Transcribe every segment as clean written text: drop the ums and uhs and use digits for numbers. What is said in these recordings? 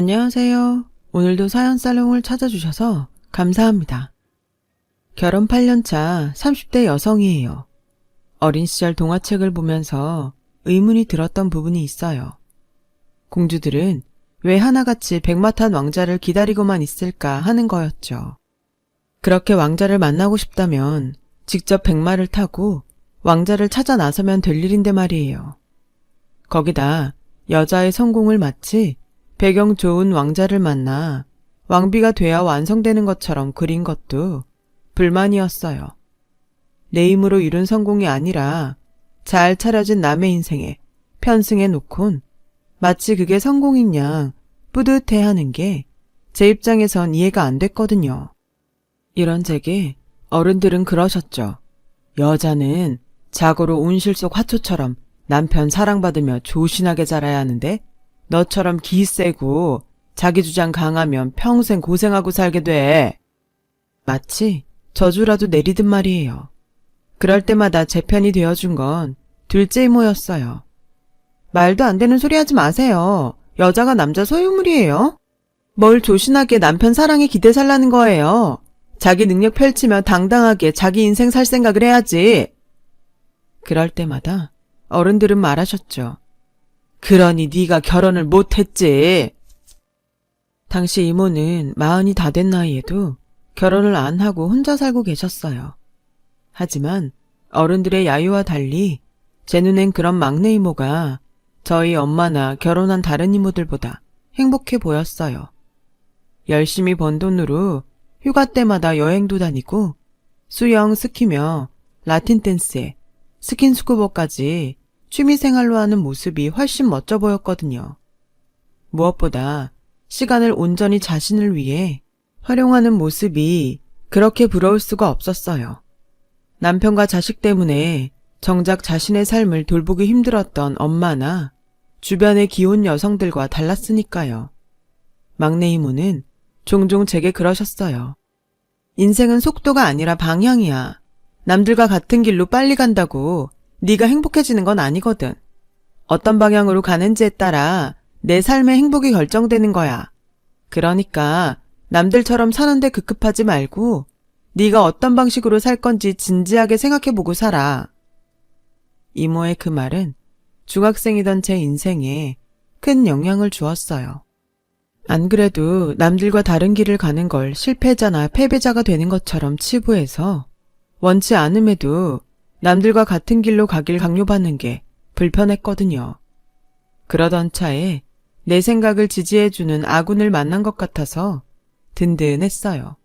안녕하세요. 오늘도 사연 살롱을 찾아주셔서 감사합니다. 결혼 8년차 30대 여성이에요. 어린 시절 동화책을 보면서 의문이 들었던 부분이 있어요. 공주들은 왜 하나같이 백마탄 왕자를 기다리고만 있을까 하는 거였죠. 그렇게 왕자를 만나고 싶다면 직접 백마를 타고 왕자를 찾아 나서면 될 일인데 말이에요. 거기다 여자의 성공을 마치 배경 좋은 왕자를 만나 왕비가 돼야 완성되는 것처럼 그린 것도 불만이었어요. 내 힘으로 이룬 성공이 아니라 잘 차려진 남의 인생에 편승해 놓곤 마치 그게 성공인 양 뿌듯해하는 게 제 입장에선 이해가 안 됐거든요. 이런 제게 어른들은 그러셨죠. 여자는 자고로 온실 속 화초처럼 남편 사랑받으며 조신하게 자라야 하는데 너처럼 기 세고 자기 주장 강하면 평생 고생하고 살게 돼. 마치 저주라도 내리듯 말이에요. 그럴 때마다 제 편이 되어준 건 둘째 이모였어요. 말도 안 되는 소리 하지 마세요. 여자가 남자 소유물이에요. 뭘 조신하게 남편 사랑에 기대 살라는 거예요. 자기 능력 펼치며 당당하게 자기 인생 살 생각을 해야지. 그럴 때마다 어른들은 말하셨죠. 그러니 네가 결혼을 못했지. 당시 이모는 40이 다 된 나이에도 결혼을 안 하고 혼자 살고 계셨어요. 하지만 어른들의 야유와 달리 제 눈엔 그런 막내 이모가 저희 엄마나 결혼한 다른 이모들보다 행복해 보였어요. 열심히 번 돈으로 휴가 때마다 여행도 다니고 수영, 스키며 라틴 댄스에 스킨스쿠버까지 취미생활로 하는 모습이 훨씬 멋져 보였거든요. 무엇보다 시간을 온전히 자신을 위해 활용하는 모습이 그렇게 부러울 수가 없었어요. 남편과 자식 때문에 정작 자신의 삶을 돌보기 힘들었던 엄마나 주변의 기혼 여성들과 달랐으니까요. 막내 이모는 종종 제게 그러셨어요. 인생은 속도가 아니라 방향이야. 남들과 같은 길로 빨리 간다고 네가 행복해지는 건 아니거든. 어떤 방향으로 가는지에 따라 내 삶의 행복이 결정되는 거야. 그러니까 남들처럼 사는데 급급하지 말고 네가 어떤 방식으로 살 건지 진지하게 생각해보고 살아. 이모의 그 말은 중학생이던 제 인생에 큰 영향을 주었어요. 안 그래도 남들과 다른 길을 가는 걸 실패자나 패배자가 되는 것처럼 치부해서 원치 않음에도 남들과 같은 길로 가길 강요받는 게 불편했거든요. 그러던 차에 내 생각을 지지해주는 아군을 만난 것 같아서 든든했어요.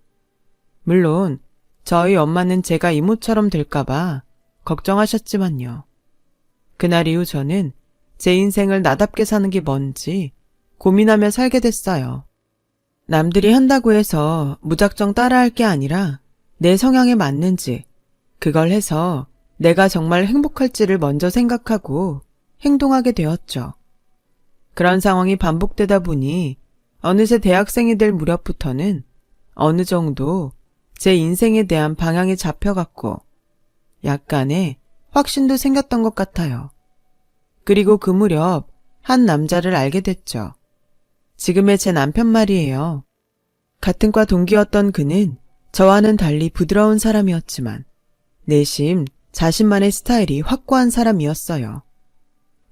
물론 저희 엄마는 제가 이모처럼 될까봐 걱정하셨지만요. 그날 이후 저는 제 인생을 나답게 사는 게 뭔지 고민하며 살게 됐어요. 남들이 한다고 해서 무작정 따라할 게 아니라 내 성향에 맞는지 그걸 해서 내가 정말 행복할지를 먼저 생각하고 행동하게 되었죠. 그런 상황이 반복되다 보니 어느새 대학생이 될 무렵부터는 어느 정도 제 인생에 대한 방향이 잡혀갔고 약간의 확신도 생겼던 것 같아요. 그리고 그 무렵 한 남자를 알게 됐죠. 지금의 제 남편 말이에요. 같은 과 동기였던 그는 저와는 달리 부드러운 사람이었지만 내심 자신만의 스타일이 확고한 사람이었어요.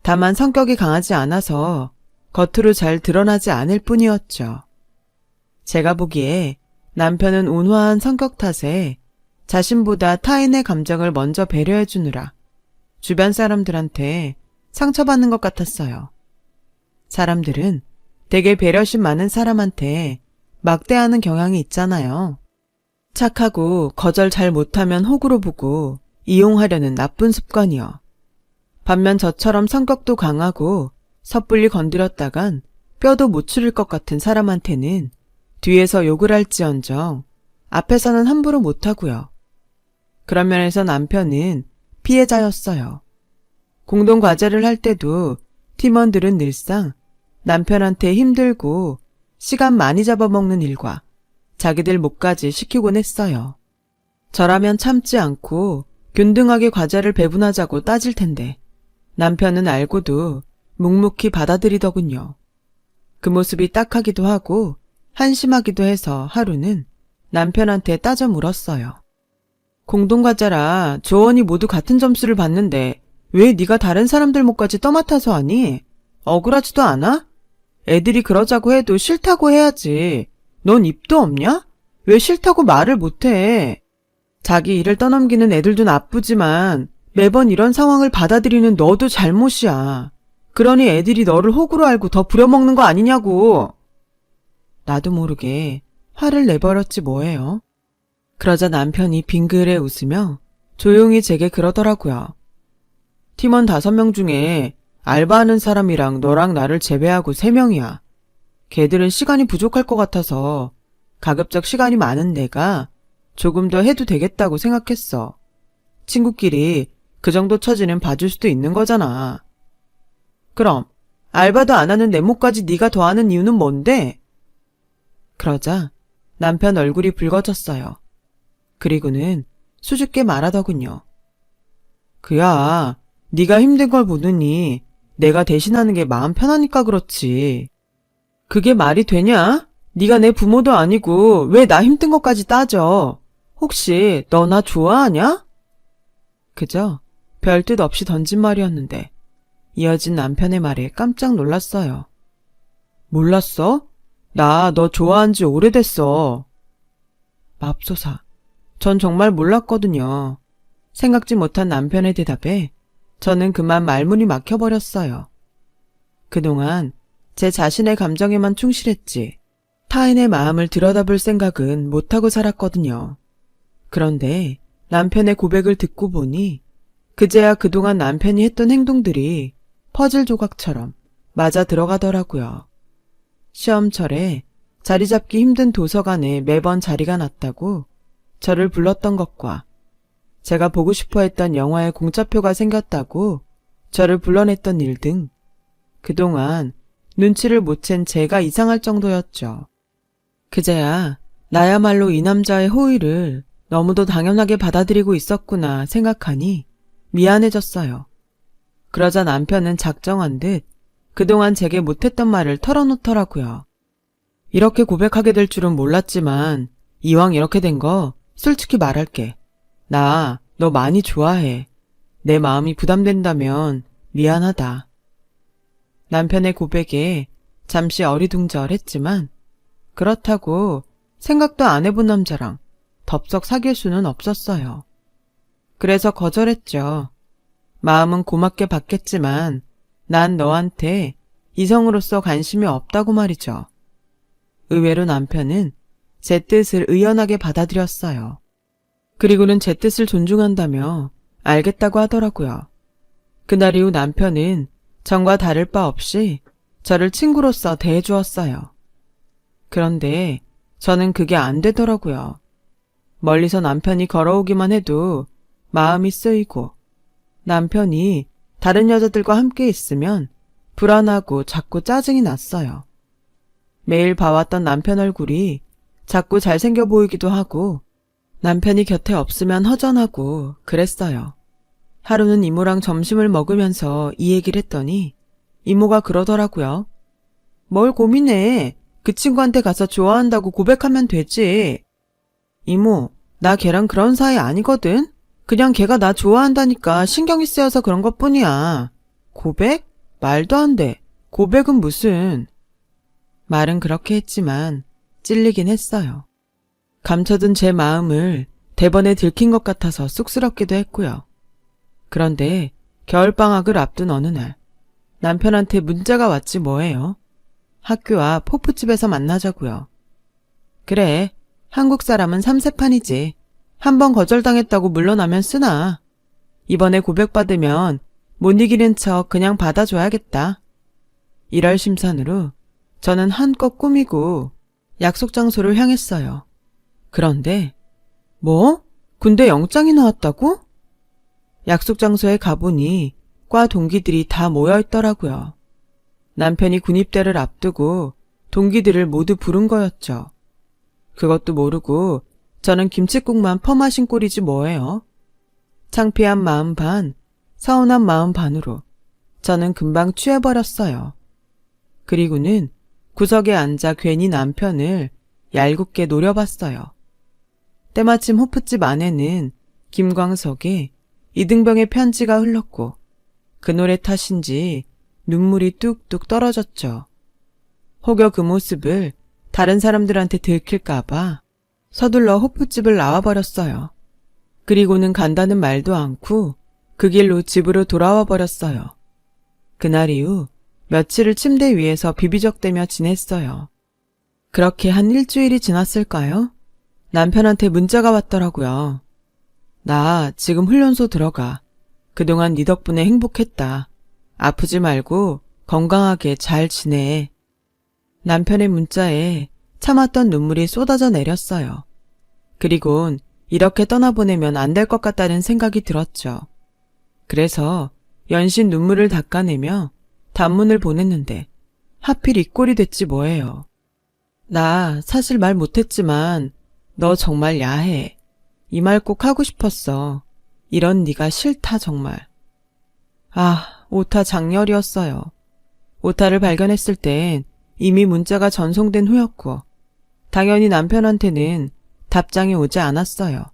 다만 성격이 강하지 않아서 겉으로 잘 드러나지 않을 뿐이었죠. 제가 보기에 남편은 온화한 성격 탓에 자신보다 타인의 감정을 먼저 배려해 주느라 주변 사람들한테 상처받는 것 같았어요. 사람들은 되게 배려심 많은 사람한테 막대하는 경향이 있잖아요. 착하고 거절 잘 못하면 호구로 보고 이용하려는 나쁜 습관이요. 반면 저처럼 성격도 강하고 섣불리 건드렸다간 뼈도 못 추릴 것 같은 사람한테는 뒤에서 욕을 할지언정 앞에서는 함부로 못하고요. 그런 면에서 남편은 피해자였어요. 공동과제를 할 때도 팀원들은 늘상 남편한테 힘들고 시간 많이 잡아먹는 일과 자기들 몫까지 시키곤 했어요. 저라면 참지 않고 균등하게 과제를 배분하자고 따질 텐데 남편은 알고도 묵묵히 받아들이더군요. 그 모습이 딱하기도 하고 한심하기도 해서 하루는 남편한테 따져 물었어요. 공동과제라 조원이 모두 같은 점수를 받는데 왜 네가 다른 사람들 몫까지 떠맡아서 하니? 억울하지도 않아? 애들이 그러자고 해도 싫다고 해야지. 넌 입도 없냐? 왜 싫다고 말을 못해? 자기 일을 떠넘기는 애들도 나쁘지만 매번 이런 상황을 받아들이는 너도 잘못이야. 그러니 애들이 너를 호구로 알고 더 부려먹는 거 아니냐고. 나도 모르게 화를 내버렸지 뭐예요. 그러자 남편이 빙그레 웃으며 조용히 제게 그러더라고요. 팀원 5명 중에 알바하는 사람이랑 너랑 나를 제외하고 3명이야. 걔들은 시간이 부족할 것 같아서 가급적 시간이 많은 내가 조금 더 해도 되겠다고 생각했어. 친구끼리 그 정도 처지는 봐줄 수도 있는 거잖아. 그럼 알바도 안 하는 내 몫까지 네가 더하는 이유는 뭔데? 그러자 남편 얼굴이 붉어졌어요. 그리고는 수줍게 말하더군요. 그야, 네가 힘든 걸 보느니 내가 대신하는 게 마음 편하니까 그렇지. 그게 말이 되냐? 네가 내 부모도 아니고 왜 나 힘든 것까지 따져? 혹시 너 나 좋아하냐? 그저 별뜻 없이 던진 말이었는데 이어진 남편의 말에 깜짝 놀랐어요. 몰랐어? 나 너 좋아한 지 오래됐어. 맙소사. 전 정말 몰랐거든요. 생각지 못한 남편의 대답에 저는 그만 말문이 막혀버렸어요. 그동안 제 자신의 감정에만 충실했지 타인의 마음을 들여다볼 생각은 못하고 살았거든요. 그런데 남편의 고백을 듣고 보니 그제야 그동안 남편이 했던 행동들이 퍼즐 조각처럼 맞아 들어가더라고요. 시험철에 자리 잡기 힘든 도서관에 매번 자리가 났다고 저를 불렀던 것과 제가 보고 싶어 했던 영화의 공짜표가 생겼다고 저를 불러냈던 일 등 그동안 눈치를 못 챈 제가 이상할 정도였죠. 그제야 나야말로 이 남자의 호의를 너무도 당연하게 받아들이고 있었구나 생각하니 미안해졌어요. 그러자 남편은 작정한 듯 그동안 제게 못했던 말을 털어놓더라고요. 이렇게 고백하게 될 줄은 몰랐지만 이왕 이렇게 된 거 솔직히 말할게. 나 너 많이 좋아해. 내 마음이 부담된다면 미안하다. 남편의 고백에 잠시 어리둥절했지만 그렇다고 생각도 안 해본 남자랑 덥석 사귈 수는 없었어요. 그래서 거절했죠. 마음은 고맙게 받겠지만 난 너한테 이성으로서 관심이 없다고 말이죠. 의외로 남편은 제 뜻을 의연하게 받아들였어요. 그리고는 제 뜻을 존중한다며 알겠다고 하더라고요. 그날 이후 남편은 전과 다를 바 없이 저를 친구로서 대해주었어요. 그런데 저는 그게 안 되더라고요. 멀리서 남편이 걸어오기만 해도 마음이 쓰이고 남편이 다른 여자들과 함께 있으면 불안하고 자꾸 짜증이 났어요. 매일 봐왔던 남편 얼굴이 자꾸 잘생겨 보이기도 하고 남편이 곁에 없으면 허전하고 그랬어요. 하루는 이모랑 점심을 먹으면서 이 얘기를 했더니 이모가 그러더라고요. 뭘 고민해. 그 친구한테 가서 좋아한다고 고백하면 되지. 이모, 나 걔랑 그런 사이 아니거든. 그냥 걔가 나 좋아한다니까 신경이 쓰여서 그런 것뿐이야. 고백? 말도 안 돼. 고백은 무슨. 말은 그렇게 했지만 찔리긴 했어요. 감춰둔 제 마음을 대번에 들킨 것 같아서 쑥스럽기도 했고요. 그런데 겨울방학을 앞둔 어느 날 남편한테 문자가 왔지 뭐예요. 학교 앞 호프집에서 만나자고요. 그래, 한국 사람은 삼세판이지. 한번 거절당했다고 물러나면 쓰나. 이번에 고백받으면 못 이기는 척 그냥 받아줘야겠다. 1월 심산으로 저는 한껏 꾸미고 약속 장소를 향했어요. 그런데 뭐? 군대 영장이 나왔다고? 약속 장소에 가보니 과 동기들이 다 모여있더라고요. 남편이 군입대를 앞두고 동기들을 모두 부른 거였죠. 그것도 모르고 저는 김칫국만 퍼마신 꼴이지 뭐예요. 창피한 마음 반, 서운한 마음 반으로 저는 금방 취해버렸어요. 그리고는 구석에 앉아 괜히 남편을 얄궂게 노려봤어요. 때마침 호프집 안에는 김광석의 이등병의 편지가 흘렀고 그 노래 탓인지 눈물이 뚝뚝 떨어졌죠. 혹여 그 모습을 다른 사람들한테 들킬까봐 서둘러 호프집을 나와버렸어요. 그리고는 간다는 말도 않고 그 길로 집으로 돌아와 버렸어요. 그날 이후 며칠을 침대 위에서 비비적대며 지냈어요. 그렇게 한 일주일이 지났을까요? 남편한테 문자가 왔더라고요. 나 지금 훈련소 들어가. 그동안 네 덕분에 행복했다. 아프지 말고 건강하게 잘 지내. 남편의 문자에 참았던 눈물이 쏟아져 내렸어요. 그리곤 이렇게 떠나보내면 안 될 것 같다는 생각이 들었죠. 그래서 연신 눈물을 닦아내며 단문을 보냈는데 하필 이 꼴이 됐지 뭐예요. 나 사실 말 못했지만 너 정말 야해. 이 말 꼭 하고 싶었어. 이런 네가 싫다 정말. 아, 오타 장렬이었어요. 오타를 발견했을 땐 이미 문자가 전송된 후였고 당연히 남편한테는 답장이 오지 않았어요.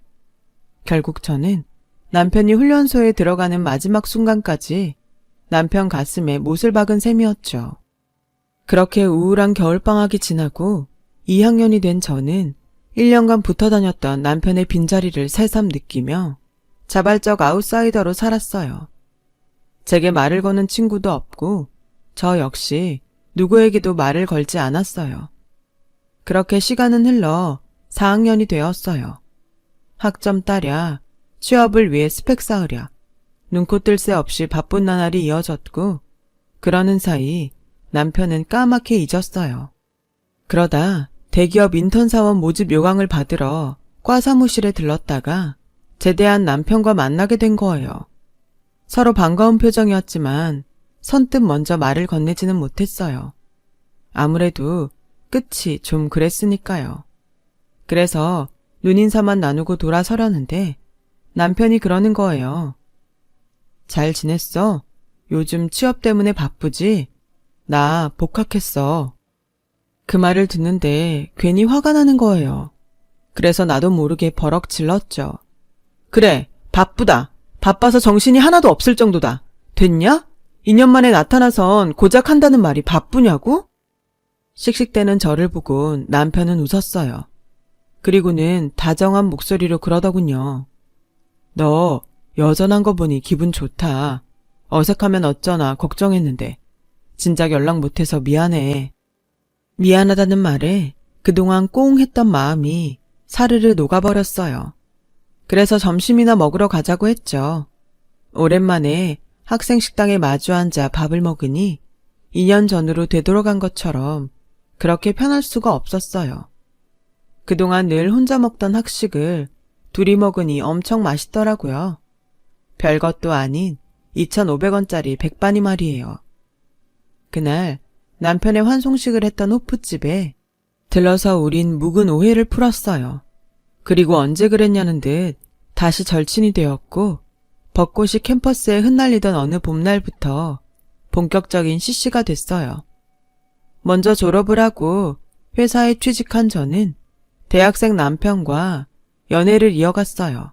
결국 저는 남편이 훈련소에 들어가는 마지막 순간까지 남편 가슴에 못을 박은 셈이었죠. 그렇게 우울한 겨울방학이 지나고 2학년이 된 저는 1년간 붙어 다녔던 남편의 빈자리를 새삼 느끼며 자발적 아웃사이더로 살았어요. 제게 말을 거는 친구도 없고 저 역시 누구에게도 말을 걸지 않았어요. 그렇게 시간은 흘러 4학년이 되었어요. 학점 따랴, 취업을 위해 스펙 쌓으랴, 눈코 뜰 새 없이 바쁜 나날이 이어졌고 그러는 사이 남편은 까맣게 잊었어요. 그러다 대기업 인턴 사원 모집 요강을 받으러 과 사무실에 들렀다가 제대한 남편과 만나게 된 거예요. 서로 반가운 표정이었지만 선뜻 먼저 말을 건네지는 못했어요. 아무래도 끝이 좀 그랬으니까요. 그래서 눈인사만 나누고 돌아서려는데 남편이 그러는 거예요. 잘 지냈어? 요즘 취업 때문에 바쁘지? 나 복학했어. 그 말을 듣는데 괜히 화가 나는 거예요. 그래서 나도 모르게 버럭 질렀죠. 그래, 바쁘다. 바빠서 정신이 하나도 없을 정도다. 됐냐? 2년 만에 나타나선 고작 한다는 말이 바쁘냐고? 씩씩대는 저를 보곤 남편은 웃었어요. 그리고는 다정한 목소리로 그러더군요. 너 여전한 거 보니 기분 좋다. 어색하면 어쩌나 걱정했는데 진작 연락 못해서 미안해. 미안하다는 말에 그동안 꽁 했던 마음이 사르르 녹아버렸어요. 그래서 점심이나 먹으러 가자고 했죠. 오랜만에 학생 식당에 마주 앉아 밥을 먹으니 2년 전으로 되돌아간 것처럼 그렇게 편할 수가 없었어요. 그동안 늘 혼자 먹던 학식을 둘이 먹으니 엄청 맛있더라고요. 별것도 아닌 2,500원짜리 백반이 말이에요. 그날 남편의 환송식을 했던 호프집에 들러서 우린 묵은 오해를 풀었어요. 그리고 언제 그랬냐는 듯 다시 절친이 되었고 벚꽃이 캠퍼스에 흩날리던 어느 봄날부터 본격적인 CC가 됐어요. 먼저 졸업을 하고 회사에 취직한 저는 대학생 남편과 연애를 이어갔어요.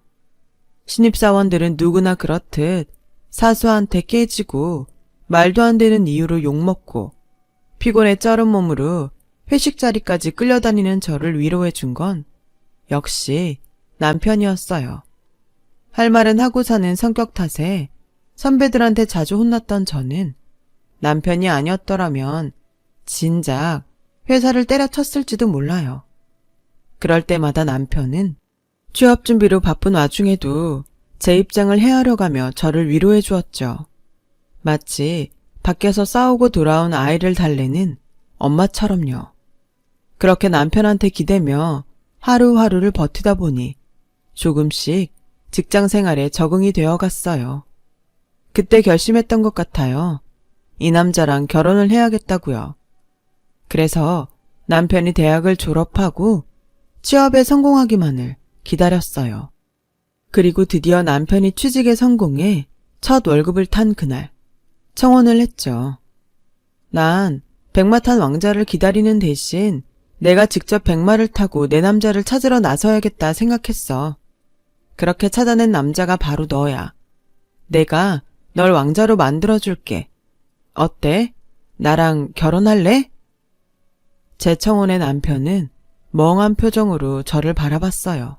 신입사원들은 누구나 그렇듯 사수한테 깨지고 말도 안 되는 이유로 욕먹고 피곤에 쩔은 몸으로 회식 자리까지 끌려다니는 저를 위로해 준 건 역시 남편이었어요. 할 말은 하고 사는 성격 탓에 선배들한테 자주 혼났던 저는 남편이 아니었더라면 진작 회사를 때려쳤을지도 몰라요. 그럴 때마다 남편은 취업 준비로 바쁜 와중에도 제 입장을 헤아려가며 저를 위로해 주었죠. 마치 밖에서 싸우고 돌아온 아이를 달래는 엄마처럼요. 그렇게 남편한테 기대며 하루하루를 버티다 보니 조금씩 직장 생활에 적응이 되어갔어요. 그때 결심했던 것 같아요. 이 남자랑 결혼을 해야겠다고요. 그래서 남편이 대학을 졸업하고 취업에 성공하기만을 기다렸어요. 그리고 드디어 남편이 취직에 성공해 첫 월급을 탄 그날 청혼을 했죠. 난 백마탄 왕자를 기다리는 대신 내가 직접 백마를 타고 내 남자를 찾으러 나서야겠다 생각했어. 그렇게 찾아낸 남자가 바로 너야. 내가 널 왕자로 만들어줄게. 어때? 나랑 결혼할래? 제 청혼의 남편은 멍한 표정으로 저를 바라봤어요.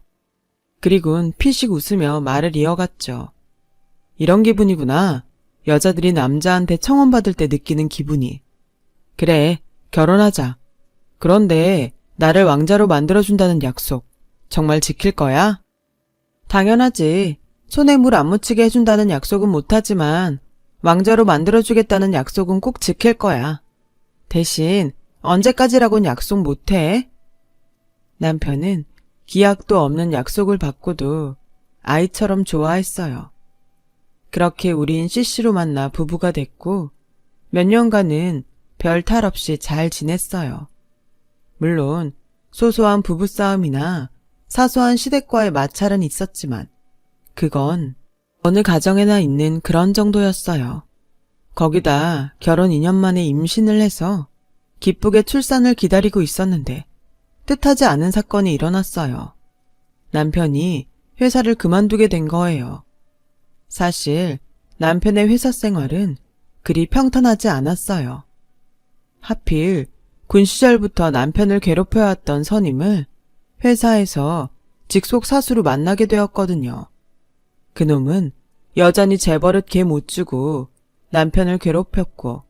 그리곤 피식 웃으며 말을 이어갔죠. 이런 기분이구나. 여자들이 남자한테 청혼받을 때 느끼는 기분이. 그래, 결혼하자. 그런데 나를 왕자로 만들어준다는 약속 정말 지킬 거야? 당연하지. 손에 물 안 묻히게 해준다는 약속은 못하지만 왕자로 만들어주겠다는 약속은 꼭 지킬 거야. 대신 언제까지라곤 약속 못해? 남편은 기약도 없는 약속을 받고도 아이처럼 좋아했어요. 그렇게 우린 CC로 만나 부부가 됐고 몇 년간은 별 탈 없이 잘 지냈어요. 물론 소소한 부부싸움이나 사소한 시댁과의 마찰은 있었지만 그건 어느 가정에나 있는 그런 정도였어요. 거기다 결혼 2년 만에 임신을 해서 기쁘게 출산을 기다리고 있었는데 뜻하지 않은 사건이 일어났어요. 남편이 회사를 그만두게 된 거예요. 사실 남편의 회사 생활은 그리 평탄하지 않았어요. 하필 군 시절부터 남편을 괴롭혀왔던 선임을 회사에서 직속 사수로 만나게 되었거든요. 그놈은 여전히 재벌릇 개 못 주고 남편을 괴롭혔고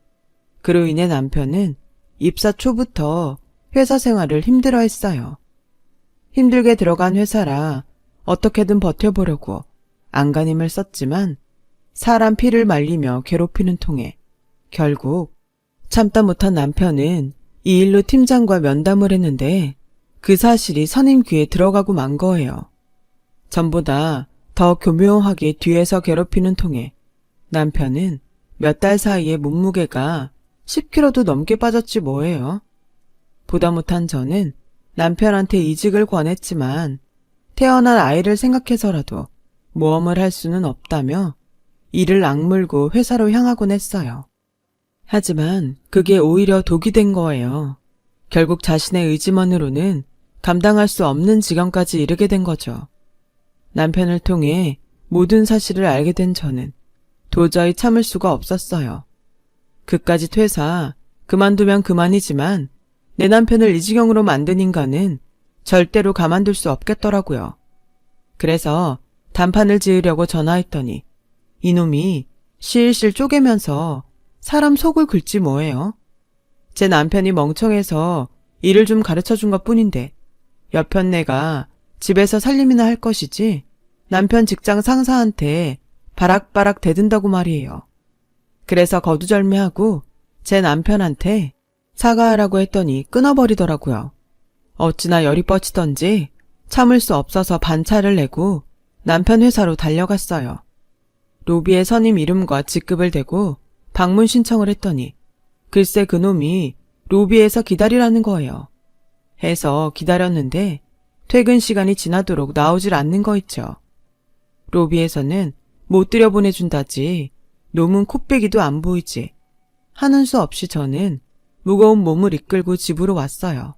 그로 인해 남편은 입사 초부터 회사 생활을 힘들어했어요. 힘들게 들어간 회사라 어떻게든 버텨보려고 안간힘을 썼지만 사람 피를 말리며 괴롭히는 통에 결국 참다 못한 남편은 이 일로 팀장과 면담을 했는데 그 사실이 선임 귀에 들어가고 만 거예요. 전보다 더 교묘하게 뒤에서 괴롭히는 통에 남편은 몇 달 사이에 몸무게가 10kg도 넘게 빠졌지 뭐예요. 보다 못한 저는 남편한테 이직을 권했지만 태어난 아이를 생각해서라도 모험을 할 수는 없다며 이를 악물고 회사로 향하곤 했어요. 하지만 그게 오히려 독이 된 거예요. 결국 자신의 의지만으로는 감당할 수 없는 지경까지 이르게 된 거죠. 남편을 통해 모든 사실을 알게 된 저는 도저히 참을 수가 없었어요. 그까짓 회사 그만두면 그만이지만 내 남편을 이 지경으로 만든 인간은 절대로 가만둘 수 없겠더라고요. 그래서 단판을 지으려고 전화했더니 이놈이 실실 쪼개면서 사람 속을 긁지 뭐예요. 제 남편이 멍청해서 일을 좀 가르쳐준 것뿐인데 여편네가 집에서 살림이나 할 것이지 남편 직장 상사한테 바락바락 대든다고 말이에요. 그래서 거두절미하고 제 남편한테 사과하라고 했더니 끊어버리더라고요. 어찌나 열이 뻗치던지 참을 수 없어서 반차를 내고 남편 회사로 달려갔어요. 로비에 선임 이름과 직급을 대고 방문 신청을 했더니 글쎄 그놈이 로비에서 기다리라는 거예요. 해서 기다렸는데 퇴근 시간이 지나도록 나오질 않는 거 있죠. 로비에서는 못 들여보내준다지 놈은 코빼기도 안 보이지 하는 수 없이 저는 무거운 몸을 이끌고 집으로 왔어요.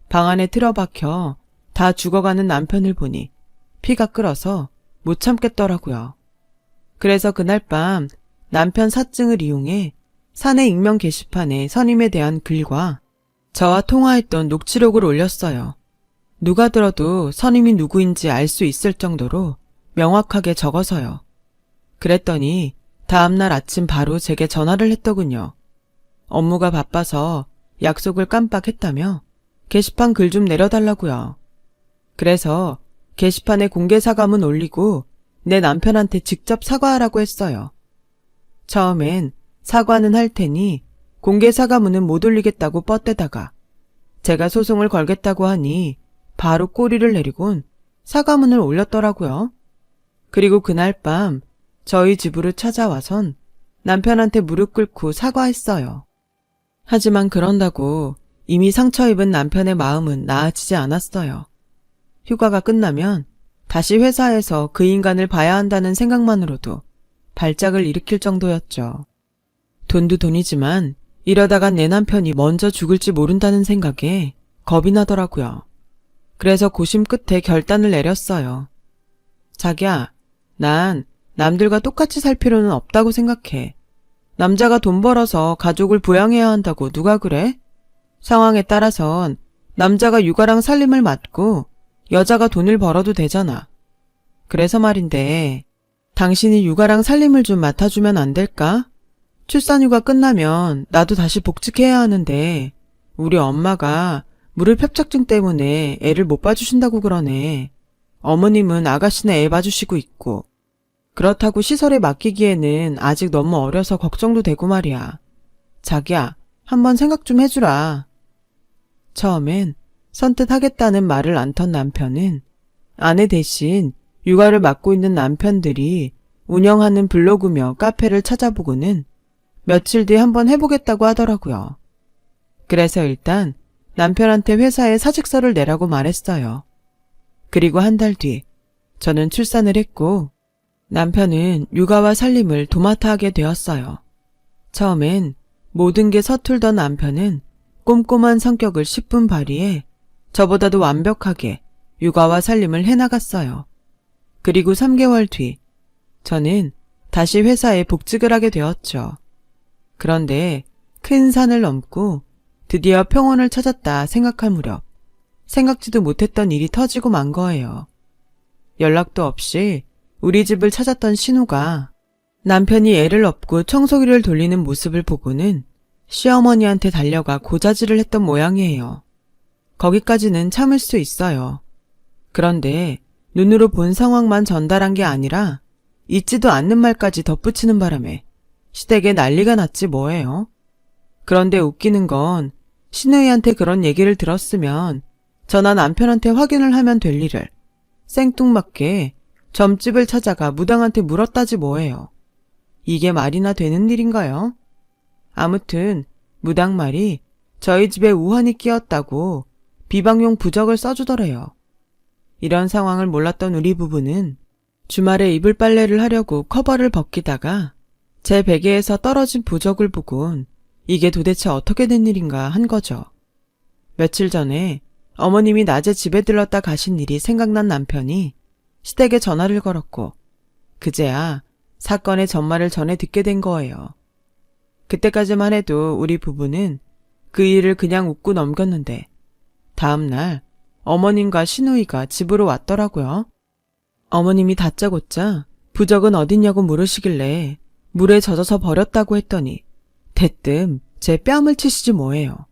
방 안에 틀어박혀 다 죽어가는 남편을 보니 피가 끓어서 못 참겠더라고요. 그래서 그날 밤 남편 사증을 이용해 사내 익명 게시판에 선임에 대한 글과 저와 통화했던 녹취록을 올렸어요. 누가 들어도 선임이 누구인지 알 수 있을 정도로 명확하게 적어서요. 그랬더니 다음날 아침 바로 제게 전화를 했더군요. 업무가 바빠서 약속을 깜빡했다며 게시판 글 좀 내려달라고요. 그래서 게시판에 공개 사과문 올리고 내 남편한테 직접 사과하라고 했어요. 처음엔 사과는 할 테니 공개 사과문은 못 올리겠다고 뻗대다가 제가 소송을 걸겠다고 하니 바로 꼬리를 내리곤 사과문을 올렸더라고요. 그리고 그날 밤 저희 집으로 찾아와선 남편한테 무릎 꿇고 사과했어요. 하지만 그런다고 이미 상처 입은 남편의 마음은 나아지지 않았어요. 휴가가 끝나면 다시 회사에서 그 인간을 봐야 한다는 생각만으로도 발작을 일으킬 정도였죠. 돈도 돈이지만 이러다가 내 남편이 먼저 죽을지 모른다는 생각에 겁이 나더라고요. 그래서 고심 끝에 결단을 내렸어요. 자기야, 난 남들과 똑같이 살 필요는 없다고 생각해. 남자가 돈 벌어서 가족을 부양해야 한다고 누가 그래? 상황에 따라선 남자가 육아랑 살림을 맡고 여자가 돈을 벌어도 되잖아. 그래서 말인데 당신이 육아랑 살림을 좀 맡아주면 안 될까? 출산휴가 끝나면 나도 다시 복직해야 하는데 우리 엄마가 무릎 협착증 때문에 애를 못 봐주신다고 그러네. 어머님은 아가씨네 애 봐주시고 있고 그렇다고 시설에 맡기기에는 아직 너무 어려서 걱정도 되고 말이야. 자기야, 한번 생각 좀 해주라. 처음엔 선뜻 하겠다는 말을 안 턴 남편은 아내 대신 육아를 맡고 있는 남편들이 운영하는 블로그며 카페를 찾아보고는 며칠 뒤에 한번 해보겠다고 하더라고요. 그래서 일단 남편한테 회사에 사직서를 내라고 말했어요. 그리고 한 달 뒤 저는 출산을 했고 남편은 육아와 살림을 도맡아 하게 되었어요. 처음엔 모든 게 서툴던 남편은 꼼꼼한 성격을 10분 발휘해 저보다도 완벽하게 육아와 살림을 해나갔어요. 그리고 3개월 뒤 저는 다시 회사에 복직을 하게 되었죠. 그런데 큰 산을 넘고 드디어 평온을 찾았다 생각할 무렵 생각지도 못했던 일이 터지고 만 거예요. 연락도 없이 우리 집을 찾았던 신우가 남편이 애를 업고 청소기를 돌리는 모습을 보고는 시어머니한테 달려가 고자질을 했던 모양이에요. 거기까지는 참을 수 있어요. 그런데 눈으로 본 상황만 전달한 게 아니라 있지도 않는 말까지 덧붙이는 바람에 시댁에 난리가 났지 뭐예요. 그런데 웃기는 건 신우이한테 그런 얘기를 들었으면 저나 남편한테 확인을 하면 될 일을 생뚱맞게 점집을 찾아가 무당한테 물었다지 뭐예요. 이게 말이나 되는 일인가요? 아무튼 무당 말이 저희 집에 우환이 끼었다고 비방용 부적을 써주더래요. 이런 상황을 몰랐던 우리 부부는 주말에 이불 빨래를 하려고 커버를 벗기다가 제 베개에서 떨어진 부적을 보곤 이게 도대체 어떻게 된 일인가 한 거죠. 며칠 전에 어머님이 낮에 집에 들렀다 가신 일이 생각난 남편이 시댁에 전화를 걸었고 그제야 사건의 전말을 전해 듣게 된 거예요. 그때까지만 해도 우리 부부는 그 일을 그냥 웃고 넘겼는데 다음날 어머님과 시누이가 집으로 왔더라고요. 어머님이 다짜고짜 부적은 어딨냐고 물으시길래 물에 젖어서 버렸다고 했더니 대뜸 제 뺨을 치시지 뭐예요.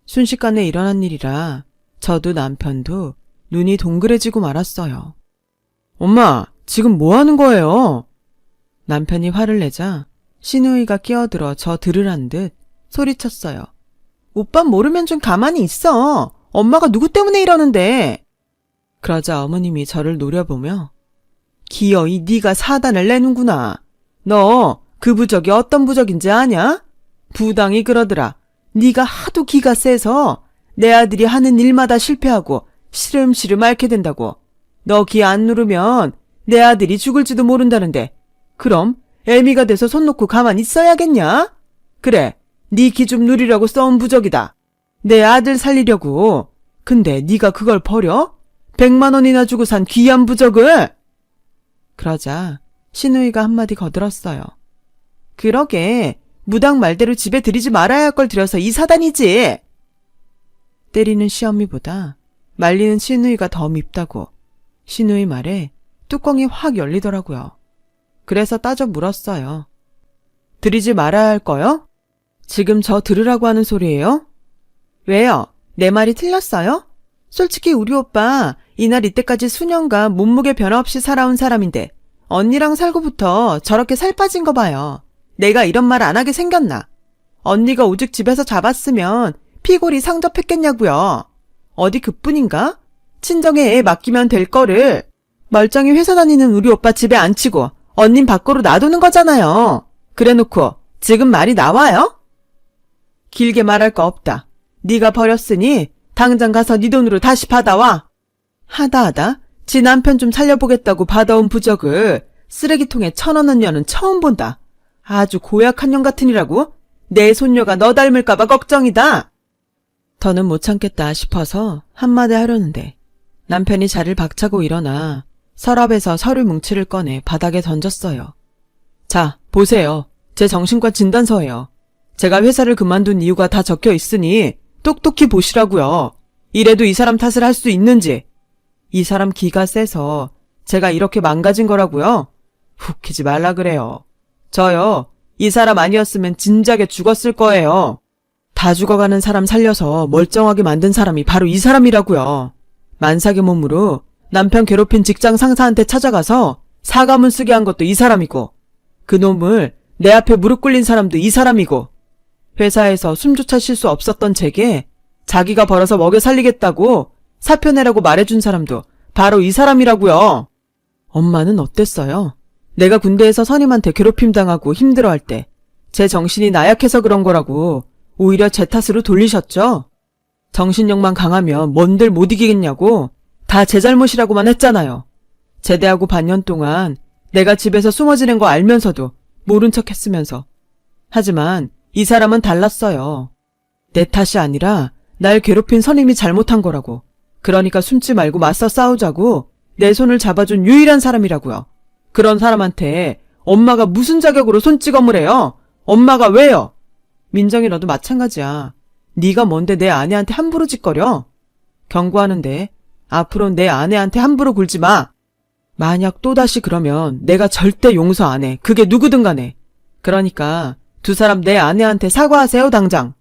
순식간에 일어난 일이라 저도 남편도 눈이 동그래지고 말았어요. 엄마, 지금 뭐 하는 거예요? 남편이 화를 내자 시누이가 끼어들어 저 들으란 듯 소리쳤어요. 오빠 모르면 좀 가만히 있어. 엄마가 누구 때문에 이러는데. 그러자 어머님이 저를 노려보며 기어이 네가 사단을 내는구나. 너 그 부적이 어떤 부적인지 아냐? 부당이 그러더라. 네가 하도 기가 세서 내 아들이 하는 일마다 실패하고 시름시름 앓게 된다고. 너 기 안 누르면 내 아들이 죽을지도 모른다는데 그럼 애미가 돼서 손 놓고 가만히 있어야겠냐? 그래, 네 기 좀 누리려고 써온 부적이다. 내 아들 살리려고. 근데 네가 그걸 버려? 100만 원이나 주고 산 귀한 부적을? 그러자 시누이가 한마디 거들었어요. 그러게, 무당 말대로 집에 들이지 말아야 할 걸 들여서 이 사단이지. 때리는 시어미보다 말리는 시누이가 더 밉다고 시누이 말에 뚜껑이 확 열리더라고요. 그래서 따져 물었어요. 들이지 말아야 할 거요? 지금 저 들으라고 하는 소리예요? 왜요? 내 말이 틀렸어요? 솔직히 우리 오빠 이날 이때까지 수년간 몸무게 변화 없이 살아온 사람인데 언니랑 살고부터 저렇게 살 빠진 거 봐요. 내가 이런 말 안 하게 생겼나? 언니가 오직 집에서 잡았으면 피골이 상접했겠냐고요. 어디 그뿐인가? 친정에 애 맡기면 될 거를 멀쩡히 회사 다니는 우리 오빠 집에 앉히고 언닌 밖으로 놔두는 거잖아요. 그래놓고 지금 말이 나와요? 길게 말할 거 없다. 네가 버렸으니 당장 가서 네 돈으로 다시 받아와. 하다 지 남편 좀 살려보겠다고 받아온 부적을 쓰레기통에 1,000원 년 년은 처음 본다. 아주 고약한 년 같으니라고? 내 손녀가 너 닮을까봐 걱정이다. 더는 못 참겠다 싶어서 한마디 하려는데 남편이 자리를 박차고 일어나 서랍에서 서류 뭉치를 꺼내 바닥에 던졌어요. 자, 보세요. 제 정신과 진단서예요. 제가 회사를 그만둔 이유가 다 적혀 있으니 똑똑히 보시라고요. 이래도 이 사람 탓을 할 수 있는지. 이 사람 기가 세서 제가 이렇게 망가진 거라고요? 웃기지 말라 그래요. 저요, 이 사람 아니었으면 진작에 죽었을 거예요. 다 죽어가는 사람 살려서 멀쩡하게 만든 사람이 바로 이 사람이라고요. 만삭의 몸으로 남편 괴롭힌 직장 상사한테 찾아가서 사과문 쓰게 한 것도 이 사람이고, 그 놈을 내 앞에 무릎 꿇린 사람도 이 사람이고, 회사에서 숨조차 쉴 수 없었던 제게 자기가 벌어서 먹여 살리겠다고 사표 내라고 말해준 사람도 바로 이 사람이라고요. 엄마는 어땠어요? 내가 군대에서 선임한테 괴롭힘 당하고 힘들어할 때 제 정신이 나약해서 그런 거라고 오히려 제 탓으로 돌리셨죠? 정신력만 강하면 뭔들 못 이기겠냐고 다 제 잘못이라고만 했잖아요. 제대하고 반년 동안 내가 집에서 숨어 지낸 거 알면서도 모른 척 했으면서. 하지만 이 사람은 달랐어요. 내 탓이 아니라 날 괴롭힌 선임이 잘못한 거라고. 그러니까 숨지 말고 맞서 싸우자고 내 손을 잡아준 유일한 사람이라고요. 그런 사람한테 엄마가 무슨 자격으로 손찌검을 해요? 엄마가 왜요? 민정이 너도 마찬가지야. 네가 뭔데 내 아내한테 함부로 짓거려? 경고하는데 앞으로 내 아내한테 함부로 굴지 마. 만약 또다시 그러면 내가 절대 용서 안 해. 그게 누구든 간에. 그러니까 두 사람 내 아내한테 사과하세요 당장.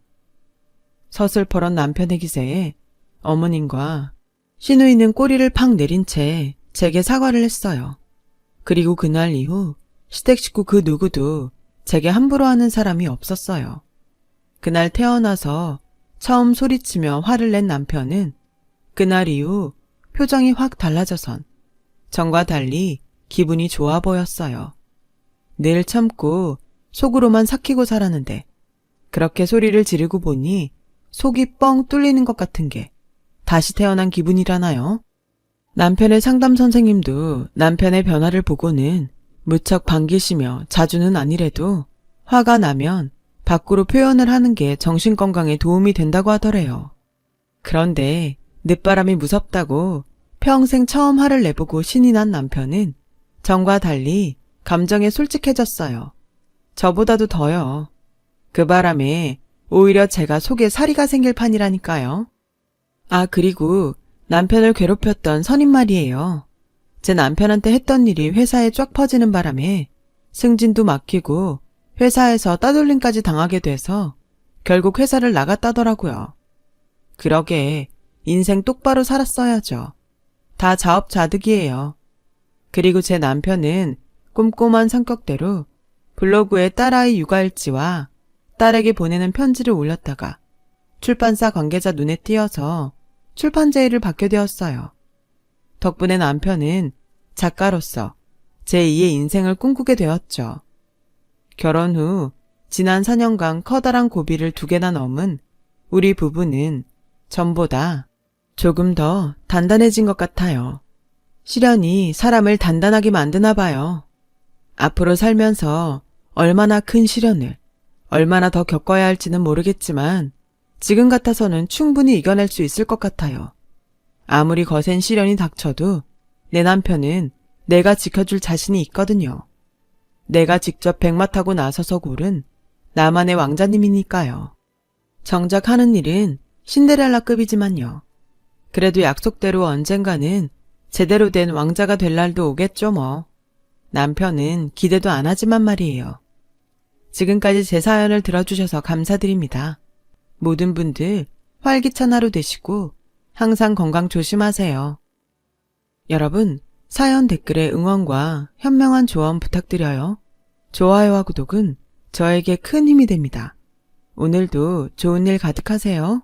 서슬퍼런 남편의 기세에 어머님과 시누이는 꼬리를 팍 내린 채 제게 사과를 했어요. 그리고 그날 이후 시댁 식구 그 누구도 제게 함부로 하는 사람이 없었어요. 그날 태어나서 처음 소리치며 화를 낸 남편은 그날 이후 표정이 확 달라져선 전과 달리 기분이 좋아 보였어요. 늘 참고 속으로만 삭히고 살았는데 그렇게 소리를 지르고 보니 속이 뻥 뚫리는 것 같은 게 다시 태어난 기분이라나요? 남편의 상담 선생님도 남편의 변화를 보고는 무척 반기시며 자주는 아니래도 화가 나면 밖으로 표현을 하는 게 정신건강에 도움이 된다고 하더래요. 그런데 늦바람이 무섭다고 평생 처음 화를 내보고 신이 난 남편은 전과 달리 감정에 솔직해졌어요. 저보다도 더요. 그 바람에 오히려 제가 속에 사리가 생길 판이라니까요. 아, 그리고 남편을 괴롭혔던 선임 말이에요. 제 남편한테 했던 일이 회사에 쫙 퍼지는 바람에 승진도 막히고 회사에서 따돌림까지 당하게 돼서 결국 회사를 나갔다더라고요. 그러게 인생 똑바로 살았어야죠. 다 자업자득이에요. 그리고 제 남편은 꼼꼼한 성격대로 블로그에 딸아이 육아일지와 딸에게 보내는 편지를 올렸다가 출판사 관계자 눈에 띄어서 출판 제의를 받게 되었어요. 덕분에 남편은 작가로서 제2의 인생을 꿈꾸게 되었죠. 결혼 후 지난 4년간 커다란 고비를 2개나 넘은 우리 부부는 전보다 조금 더 단단해진 것 같아요. 시련이 사람을 단단하게 만드나 봐요. 앞으로 살면서 얼마나 큰 시련을, 얼마나 더 겪어야 할지는 모르겠지만 지금 같아서는 충분히 이겨낼 수 있을 것 같아요. 아무리 거센 시련이 닥쳐도 내 남편은 내가 지켜줄 자신이 있거든요. 내가 직접 백마 타고 나서서 고른 나만의 왕자님이니까요. 정작 하는 일은 신데렐라급이지만요. 그래도 약속대로 언젠가는 제대로 된 왕자가 될 날도 오겠죠 뭐. 남편은 기대도 안 하지만 말이에요. 지금까지 제 사연을 들어주셔서 감사드립니다. 모든 분들 활기찬 하루 되시고 항상 건강 조심하세요. 여러분, 사연 댓글에 응원과 현명한 조언 부탁드려요. 좋아요와 구독은 저에게 큰 힘이 됩니다. 오늘도 좋은 일 가득하세요.